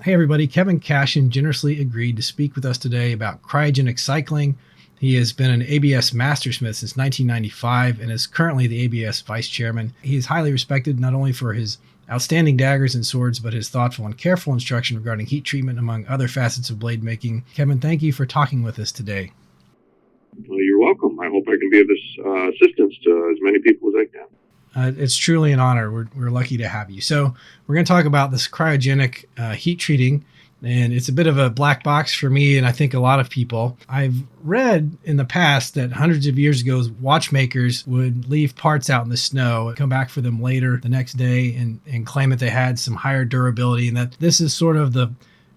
Hey everybody, Kevin Cashen generously agreed to speak with us today about cryogenic cycling. He has been an ABS Mastersmith since 1995 and is currently the ABS Vice Chairman. He is highly respected not only for his outstanding daggers and swords, but his thoughtful and careful instruction regarding heat treatment, among other facets of blade making. Kevin, thank you for talking with us today. Well, you're welcome. I hope I can be of assistance to as many people as I can. It's truly an honor. We're lucky to have you. So we're going to talk about this cryogenic heat treating, and it's a bit of a black box for me, and I think a lot of people. I've read in the past that hundreds of years ago, watchmakers would leave parts out in the snow, come back for them later the next day, and claim that they had some higher durability, and that this is sort of the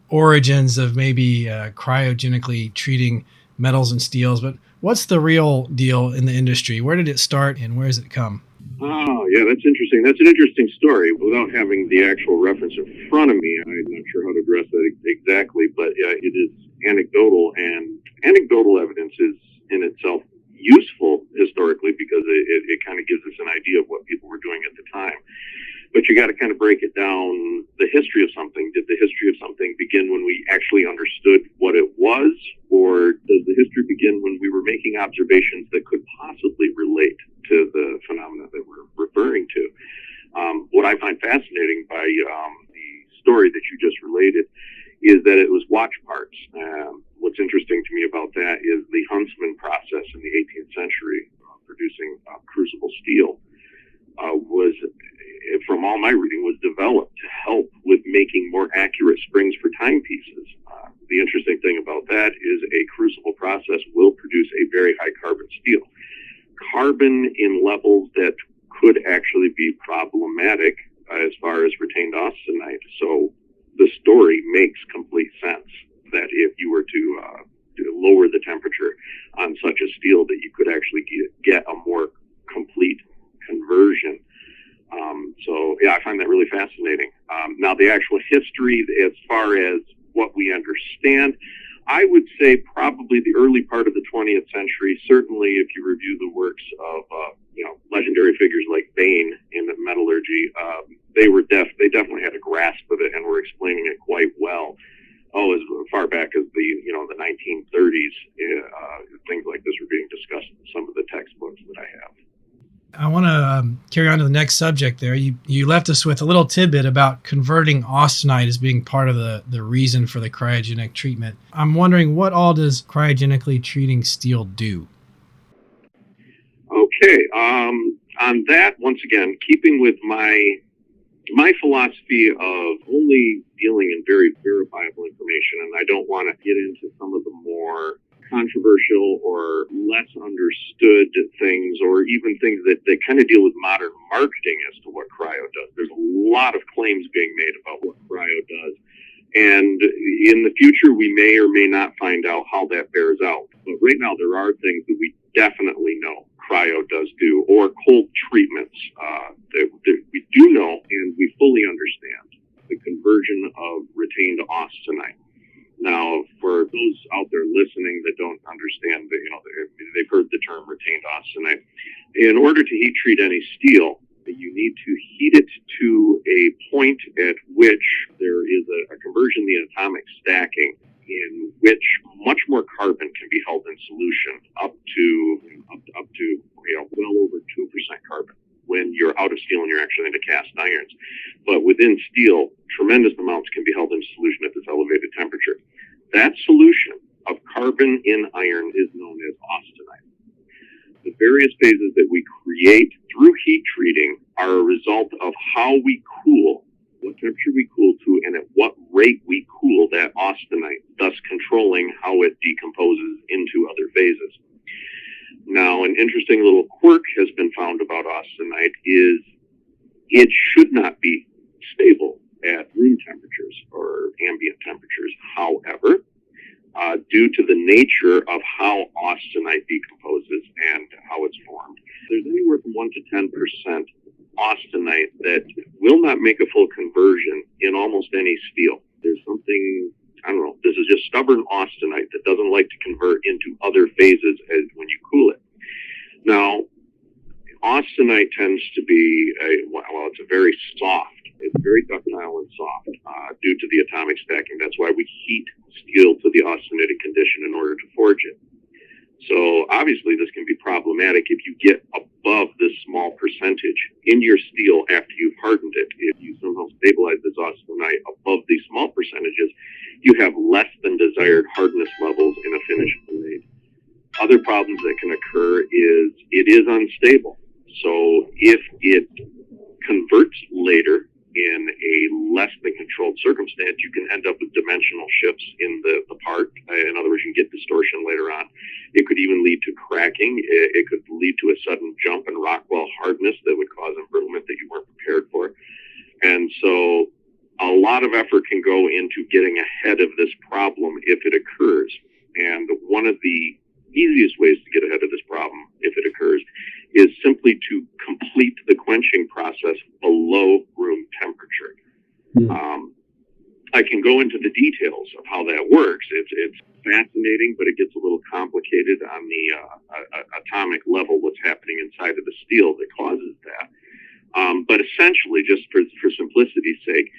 origins of maybe cryogenically treating metals and steels. But what's the real deal in the industry? Where did it start, and where has it come? Oh, yeah, that's interesting. That's an interesting story. Without having the actual reference in front of me, I'm not sure how to address that exactly, but it is anecdotal, and anecdotal evidence is in itself useful historically because it kind of gives us an idea of what people were doing at the time. But you got to kind of break it down, the history of something. Did the history of something begin when we actually understood what it was, or does the history begin when we were making observations that could possibly relate to the phenomena that we're referring to? What I find fascinating by the story that you just related is that it was watch parts. What's interesting to me about that is the Huntsman process in the 18th century, producing crucible steel, was, from all my reading, was developed to help with making more accurate springs for timepieces. The interesting thing about that is a crucible process will produce a very high carbon steel. Carbon in levels that could actually be problematic as far as retained austenite. So the story makes complete sense that if you were to lower the temperature on such a steel, that you could actually get a more complete conversion. So yeah, I find that really fascinating. Now the actual history, as far as what we understand, I would say probably the early part of the 20th century. Certainly, if you review the works of legendary figures like Bain in the metallurgy, they definitely had a grasp of it and were explaining it quite well. As far back as the 1930s, things like this were being discussed in some of the textbooks that I have. I want to carry on to the next subject there. You left us with a little tidbit about converting austenite as being part of the reason for the cryogenic treatment. I'm wondering, what all does cryogenically treating steel do? Okay. On that, once again, keeping with my philosophy of only dealing in very verifiable information, and I don't want to get into some of the more controversial or less understood things, or even things that kind of deal with modern marketing as to what cryo does. There's a lot of claims being made about what cryo does, and in the future we may or may not find out how that bears out. But right now there are things that we definitely know cryo does do, or cold treatments that we do know and we fully understand: the conversion of retained austenite. Now, for those out there listening that don't understand, they've heard the term retained austenite. In order to heat treat any steel, you need to heat it to a point at which there is a conversion, the atomic stacking, in which much more carbon can be held in solution, up to well over 2% carbon when you're out of steel and you're actually into cast irons. But within steel, tremendous amounts can be held in solution at this elevated temperature. That solution of carbon in iron is known as austenite. The various phases that we create through heat treating are a result of how we cool, what temperature we cool to, and at what rate we cool that austenite, thus controlling how it decomposes into other phases. Now, an interesting little quirk has been found about austenite is it should not be stable at room temperatures or ambient temperatures. However, due to the nature of how austenite decomposes and how it's formed, there's anywhere from 1 to 10% austenite that will not make a full conversion in almost any steel. There's something, I don't know, this is just stubborn austenite that doesn't like to convert into other phases when you cool it. Now, austenite tends to be it's a very soft It's very ductile and soft due to the atomic stacking. That's why we heat steel to the austenitic condition in order to forge it. So obviously this can be problematic if you get above this small percentage in your steel after you've hardened it. If you somehow stabilize this austenite above these small percentages, you have less than desired hardness levels in a finished blade. Other problems that can occur is it is unstable. So if it converts later in a less than controlled circumstance, you can end up with dimensional shifts in the part. In other words, you can get distortion later on. It could even lead to cracking. It could lead to a sudden jump in Rockwell hardness that would cause embrittlement that you weren't prepared for. And so a lot of effort can go into getting ahead of this problem if it occurs. And one of the easiest ways to get ahead of this problem, if it occurs, is simply to complete the quenching process below room temperature. I can go into the details of how that works. It's fascinating, but it gets a little complicated on the atomic level, what's happening inside of the steel that causes that. But essentially, just for simplicity's sake,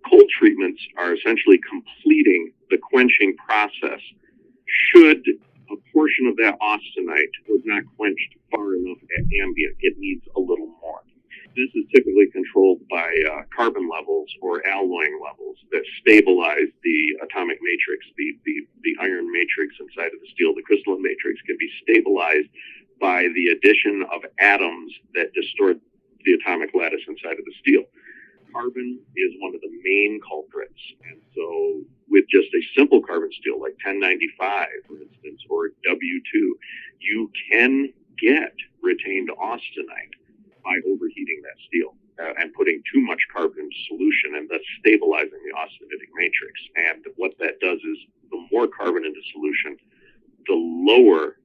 cold treatments are essentially completing the quenching process should a portion of that austenite was not quenched far enough at ambient. It needs a little more. This is typically controlled by carbon levels or alloying levels that stabilize the atomic matrix, the iron matrix inside of the steel. The crystalline matrix can be stabilized by the addition of atoms that distort the atomic lattice inside of the steel. Carbon is one of the main culprits. And so with just a simple carbon steel like 1095, for instance, or W2, you can get retained austenite by overheating that steel and putting too much carbon into solution and thus stabilizing the austenitic matrix. And what that does is the more carbon into solution, the lower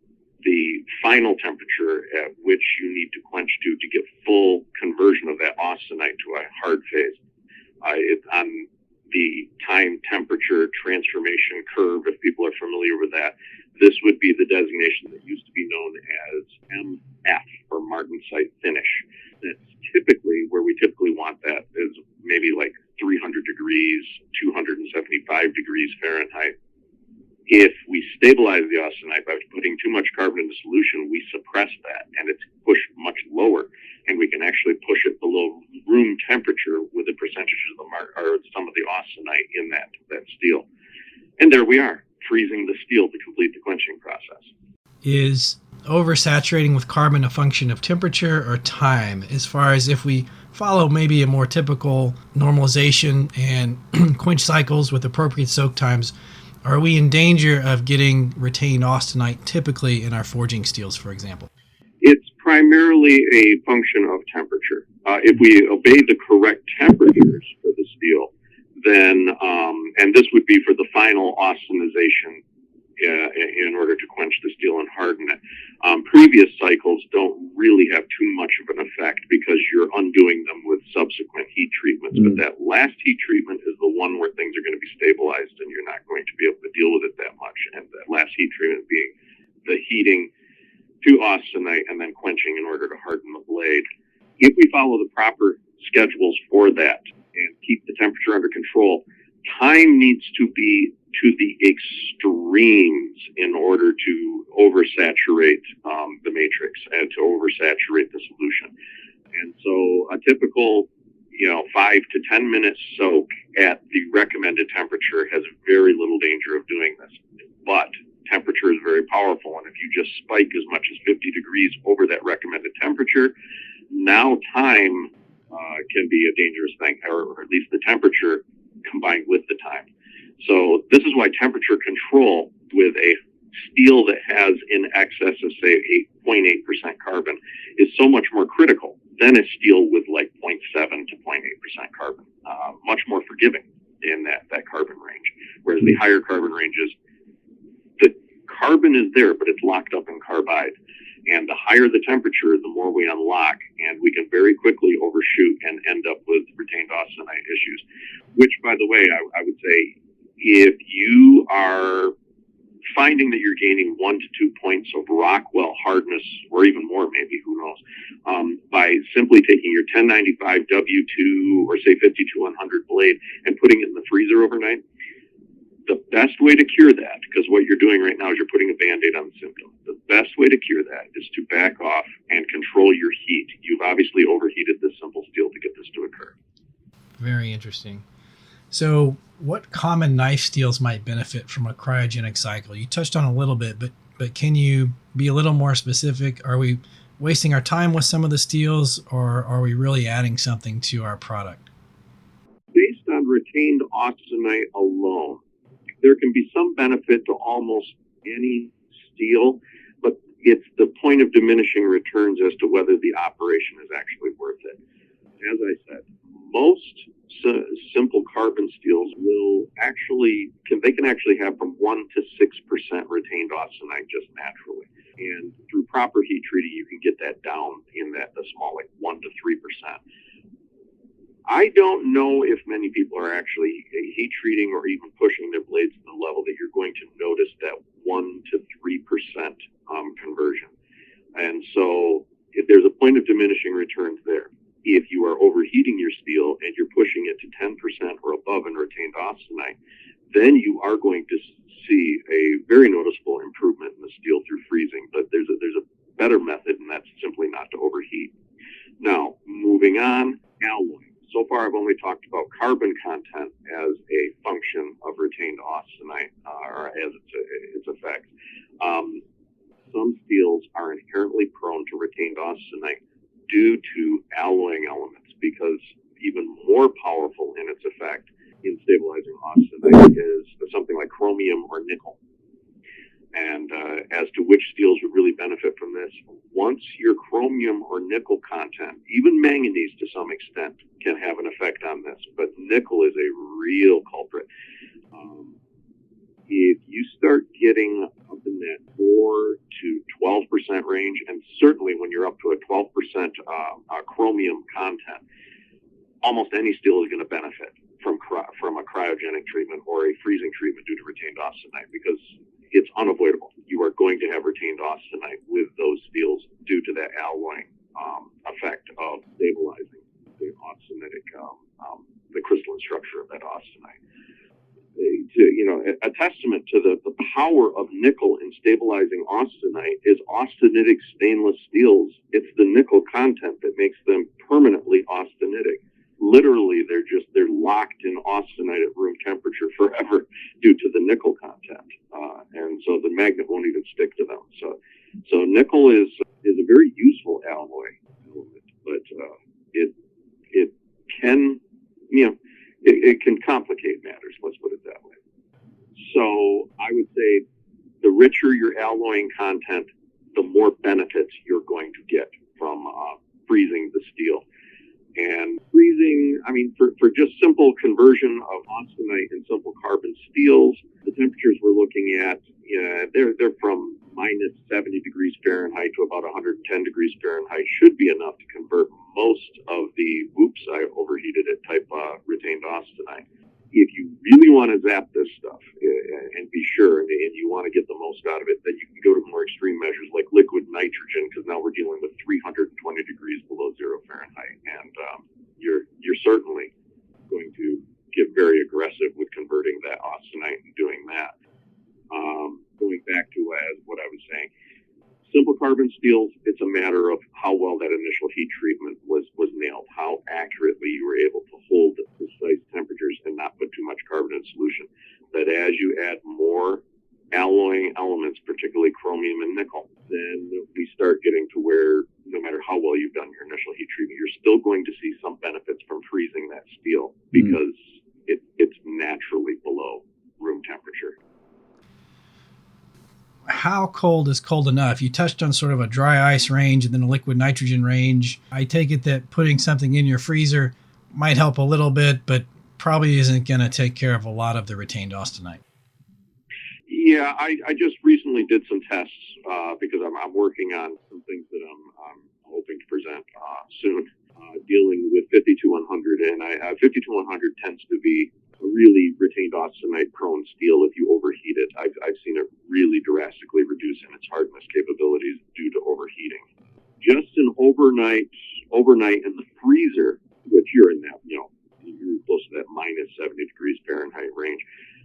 the final temperature at which you need to quench to get full conversion of that austenite to a hard phase. On the time temperature transformation curve, if people are familiar with that, this would be the designation that used to be known as MF, or martensite finish. That's typically where we typically want that is maybe like 300 degrees, 275 degrees Fahrenheit. If we stabilize the austenite by putting too much carbon into solution, we suppress that and it's pushed much lower, and we can actually push it below room temperature with the percentages of some of the austenite in that steel. And there we are, freezing the steel to complete the quenching process. Is oversaturating with carbon a function of temperature or time, as far as if we follow maybe a more typical normalization and quench cycles with appropriate soak times? Are we in danger of getting retained austenite typically in our forging steels, for example? It's primarily a function of temperature. If we obey the correct temperatures for the steel, then, and this would be for the final austenization in order to quench the steel and harden it. Previous cycles don't really have too much of an effect because you're undoing them with subsequent heat treatments. But that last heat treatment is the one where things are going to be stabilized and you're not going to be able to deal with it that much. And that last heat treatment being the heating to austenite and then quenching in order to harden the blade. If we follow the proper schedules for that and keep the temperature under control, time needs to be to the extremes in order to oversaturate the matrix and to oversaturate the solution. And so a typical 5 to 10 minute soak at the recommended temperature has very little danger of doing this. But temperature is very powerful, and if you just spike as much as 50 degrees over that recommended temperature, now time can be a dangerous thing, or at least the temperature combined with the time. So this is why temperature control with a steel that has in excess of, say, 8.8% carbon is so much more critical than a steel with like 0.7 to 0.8% carbon. Much more forgiving in that carbon range. Whereas the higher carbon ranges, the carbon is there, but it's locked up in carbide. And the higher the temperature, the more we unlock, and we can very quickly overshoot and end up with retained austenite issues. Which, by the way, I would say, if you are finding that you're gaining 1 to 2 points of Rockwell hardness, or even more, maybe, who knows, by simply taking your 1095 W2 or say 5200 blade and putting it in the freezer overnight. The best way to cure that, because what you're doing right now is you're putting a Band-Aid on the symptom. The best way to cure that is to back off and control your heat. You've obviously overheated this simple steel to get this to occur. Very interesting. So what common knife steels might benefit from a cryogenic cycle? You touched on a little bit, but can you be a little more specific? Are we wasting our time with some of the steels, or are we really adding something to our product? Based on retained austenite alone, there can be some benefit to almost any steel, but it's the point of diminishing returns as to whether the operation is actually worth it. As I said, most simple carbon steels will actually can actually have from 1 to 6% retained austenite just naturally, and through proper heat treating you can get that down in the small, like 1 to 3%. I don't know if many people are actually heat treating or even pushing their blades to the level that you're going to notice that 1 to 3% conversion. And so if there's a point of diminishing returns there, if you are overheating your steel and you're pushing it to 10% or above in retained austenite, then you are going to see a very noticeable improvement in the steel through freezing. But there's a better method, and that's simply not to overheat. Now, moving on, alloy. So far, I've only talked about carbon content as a function of retained austenite, or as its effect. Some steels are inherently prone to retained austenite due to alloying elements, because even more powerful in its effect in stabilizing austenite is something like chromium or nickel. And as to which steels would really benefit from this, once your chromium or nickel content, even manganese to some extent, can have an effect on this, but nickel is a real culprit. If you start getting up in that 4 to 12% range, and certainly when you're up to a 12% chromium content, almost any steel is going to benefit from a cryogenic treatment or a freezing treatment due to retained austenite, because it's unavoidable. You are going to have retained austenite with those steels due to that alloying effect of stabilizing the austenitic, the crystalline structure of that austenite. A testament to the power of nickel in stabilizing austenite is austenitic stainless steels. It's the nickel content that makes them permanently austenitic. Literally, they're locked in austenite at room temperature forever due to the nickel content, and so the magnet won't even stick to them. So nickel is a very useful alloy element, but it can it can complicate matters. Let's put it that way. So I would say the richer your alloying content, the more benefits you're going to get from freezing the steel. And freezing, I mean, for just simple conversion of austenite and simple carbon steels, the temperatures we're looking at, they're from minus 70 degrees Fahrenheit to about 110 degrees Fahrenheit should be enough to convert most of the, oops, I overheated it, type retained austenite. If you really want to zap this stuff and be sure, and you want to get the most out of it, then you can go to more extreme measures like liquid nitrogen, because now we're dealing with 320 degrees below 0 Fahrenheit, and you're certainly going to get very aggressive with converting that austenite and doing that. Going back to what I was saying, simple carbon steels, it's a matter of how well that initial heat treatment was nailed, how accurately you were able to hold the precise temperatures and not put too much carbon in solution. But as you add more alloying elements, particularly chromium and nickel, then we start getting to where no matter how well you've done your initial heat treatment, you're still going to see some benefits from freezing that steel, because it's naturally below room temperature. How cold is cold enough? You touched on sort of a dry ice range and then a liquid nitrogen range. I take it that putting something in your freezer might help a little bit, but probably isn't going to take care of a lot of the retained austenite. Yeah, I just recently did some tests because I'm working on some things that I'm hoping to present soon, dealing with 5200, and 5200 tends to be really retained austenite prone steel, if you overheat it, I've seen it really drastically reduce in its hardness capabilities due to overheating. Just an overnight in the freezer, which you're in that, you're close to that minus 70 degrees Fahrenheit range.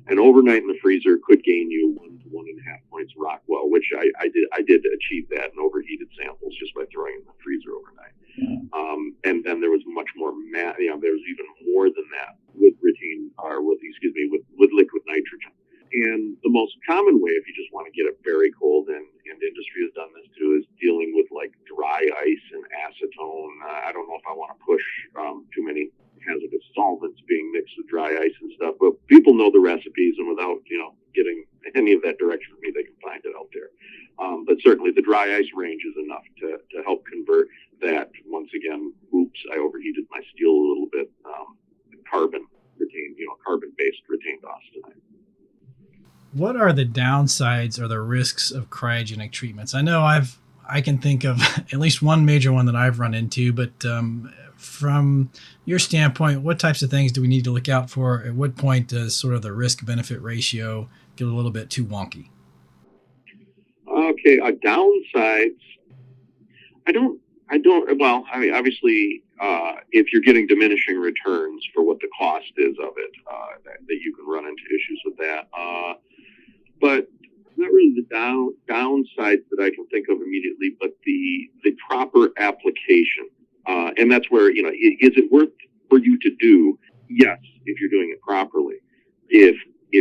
An overnight in the freezer could gain you 1 to 1.5 points Rockwell, which I did achieve that in overheated samples just by throwing it in the freezer overnight. And then there was much more there was even more than that with with liquid nitrogen. And the most common way, if you just want to get it very cold, and industry has done this too, is dealing with like dry ice and acetone. I don't know if I want to push too many hazardous solvents being mixed with dry ice and stuff, but people know the recipes, and without getting any of that direction from me, they can find it out there. But certainly the dry ice range is enough to help convert that. Once again, I overheated my steel a little bit. Carbon-based retained austenite. What are the downsides or the risks of cryogenic treatments? I know I can think of at least one major one that I've run into, but from your standpoint, what types of things do we need to look out for? At what point does sort of the risk-benefit ratio get a little bit too wonky? Okay, downsides. Obviously, if you're getting diminishing returns for what the cost is of it, that you can run into issues with that. But not really the downsides that I can think of immediately, but the proper application. And that's where, is it worth for you to do? Yes, if you're doing it properly. If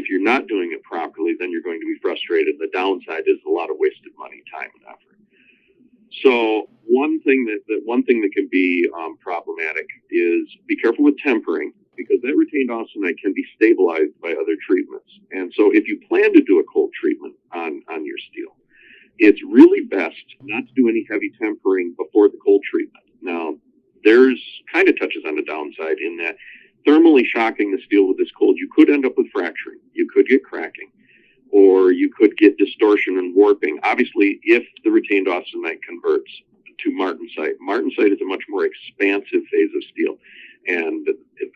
you're not doing it properly, then you're going to be frustrated. The downside is a lot of wasted money, time, and effort. So one thing that can be problematic is be careful with tempering, because that retained austenite can be stabilized by other treatments. And so if you plan to do a cold treatment on your steel, it's really best not to do any heavy tempering before the cold treatment. Now, there's kind of touches on the downside in that thermally shocking the steel with this cold, you could end up with fracturing. You could get cracking, or you could get distortion and warping. Obviously, if the retained austenite converts to martensite is a much more expansive phase of steel. And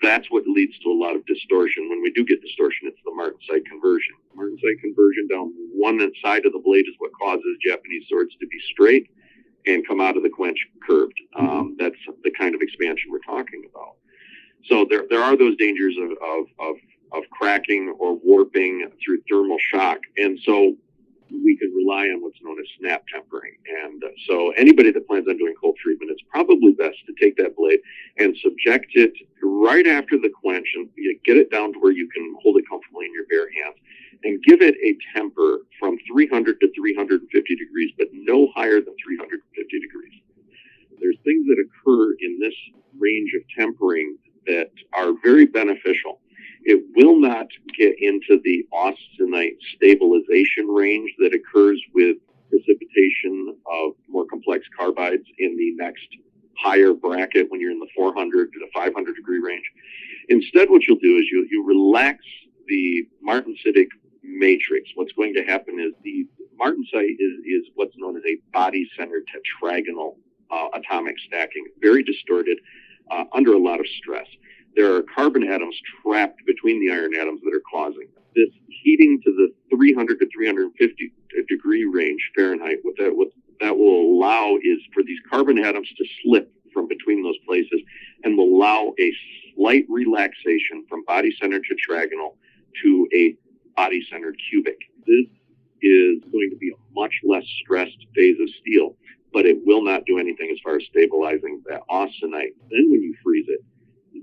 that's what leads to a lot of distortion. When we do get distortion, it's the martensite conversion. Martensite conversion down one side of the blade is what causes Japanese swords to be straight and come out of the quench curved. That's the kind of expansion we're talking about. So there are those dangers of cracking or warping through thermal shock. And so we can rely on what's known as snap tempering. And so anybody that plans on doing cold treatment, it's probably best to take that blade and subject it right after the quench and get it down to where you can hold it comfortably in your bare hands, and give it a temper from 300 to 350 degrees, but no higher than 350 degrees. There's things that occur in this range of tempering that are very beneficial. It will not get into the austenite stabilization range that occurs with precipitation of more complex carbides in the next higher bracket when you're in the 400 to 500 degree range. Instead, what you'll do is you relax the martensitic matrix. What's going to happen is the martensite is what's known as a body-centered tetragonal atomic stacking, very distorted, under a lot of stress. There are carbon atoms trapped between the iron atoms that are causing this heating to the 300 to 350 degree range Fahrenheit. What that will allow is for these carbon atoms to slip from between those places, and will allow a slight relaxation from body-centered tetragonal to a body-centered cubic. This is going to be a much less stressed phase of steel, but it will not do anything as far as stabilizing that austenite. Then when you freeze it,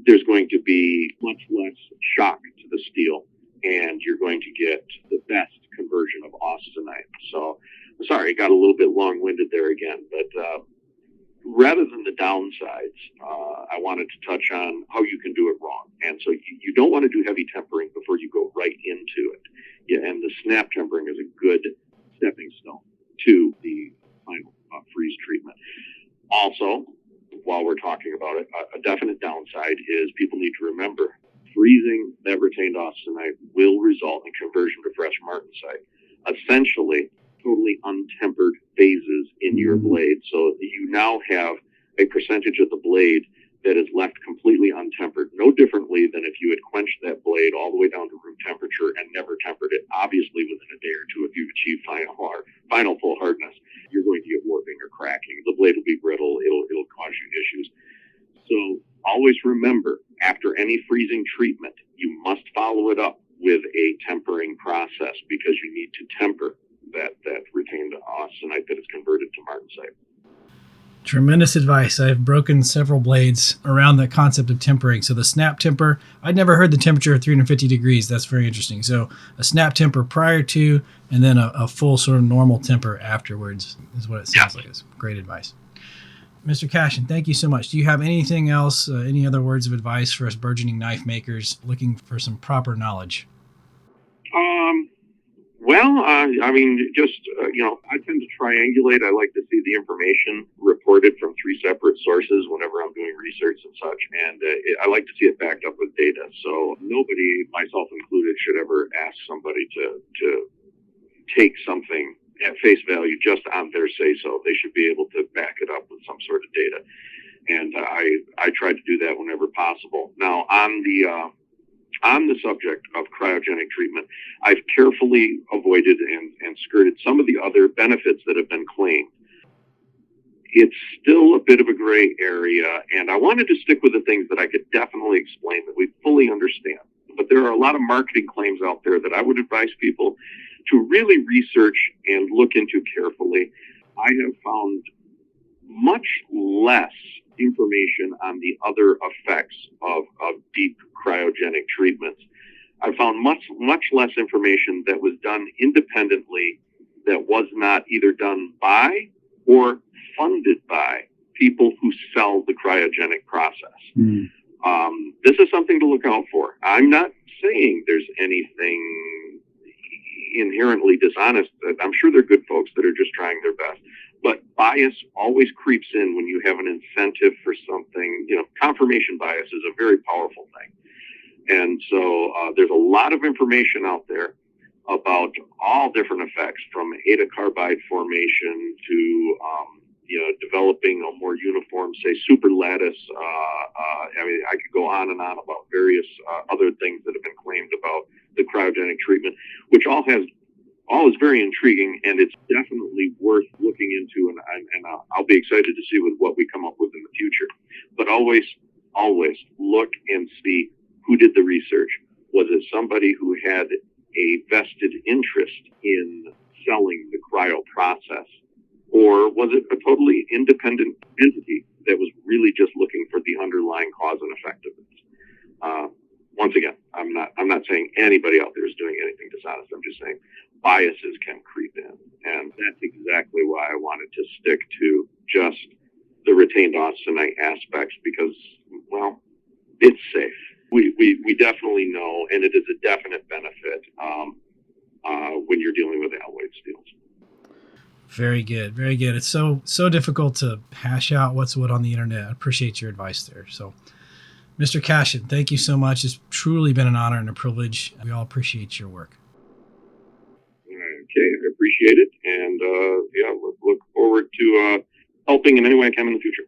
there's going to be much less shock to the steel, and you're going to get the best conversion of austenite. So, sorry, it got a little bit long-winded there again, but rather than the downsides, I wanted to touch on how you can do it wrong. And so you don't want to do heavy tempering before you go right into it. Yeah, and the snap tempering is a good stepping stone to the final freeze treatment. Also, while we're talking about it, a definite downside is people need to remember freezing that retained austenite will result in conversion to fresh martensite. Essentially, totally untempered phases in your blade. So you now have a percentage of the blade that is left completely untempered, no differently than if you had quenched that blade all the way down to room temperature and never tempered it. Obviously, within a day or two, if you've achieved final full hardness, you're going to get warping or cracking. The blade will be brittle. It'll cause you issues. So always remember, after any freezing treatment, you must follow it up with a tempering process, because you need to temper that retained austenite that is converted to martensite. Tremendous advice. I've broken several blades around the concept of tempering. So the snap temper, I'd never heard the temperature of 350 degrees. That's very interesting. So a snap temper prior to, and then a full sort of normal temper afterwards is what it sounds like. It's great advice. Mr. Cashen, thank you so much. Do you have anything else, any other words of advice for us burgeoning knife makers looking for some proper knowledge? I tend to triangulate. I like to see the information reported from 3 separate sources whenever I'm doing research and such, and I like to see it backed up with data. So nobody, myself included, should ever ask somebody to take something at face value just on their say-so. They should be able to back it up with some sort of data, and I try to do that whenever possible. Now, on the subject of cryogenic treatment, I've carefully avoided and skirted some of the other benefits that have been claimed. It's still a bit of a gray area, and I wanted to stick with the things that I could definitely explain, that we fully understand. But there are a lot of marketing claims out there that I would advise people to really research and look into carefully. I have found much less information on the other effects of deep cryogenic treatments. I found much less information that was done independently, that was not either done by or funded by people who sell the cryogenic process. This is something to look out for. I'm not saying there's anything inherently dishonest. I'm sure they're good folks that are just trying their best. But bias always creeps in when you have an incentive for something. Confirmation bias is a very powerful thing. And so there's a lot of information out there about all different effects, from eta carbide formation to developing a more uniform, say, super lattice. I could go on and on about various other things that have been claimed about the cryogenic treatment, which all is very intriguing, and it's definitely worth looking into, and I'll be excited to see what we come up with in the future. But always look and see who did the research. Was it somebody who had a vested interest in selling the cryo process, or was it a totally independent entity that was really just looking for the underlying cause and effect of it? Once again, I'm not saying anybody out there is doing anything dishonest. I'm just saying biases can creep in, and that's exactly why I wanted to stick to just the retained austenite aspects, because, well, it's safe. We definitely know, and it is a definite benefit when you're dealing with alloyed steels. Very good. Very good. It's so difficult to hash out what's what on the internet. I appreciate your advice there. So, Mr. Cashen, thank you so much. It's truly been an honor and a privilege. We all appreciate your work. Okay, I appreciate it, and look forward to helping in any way I can in the future.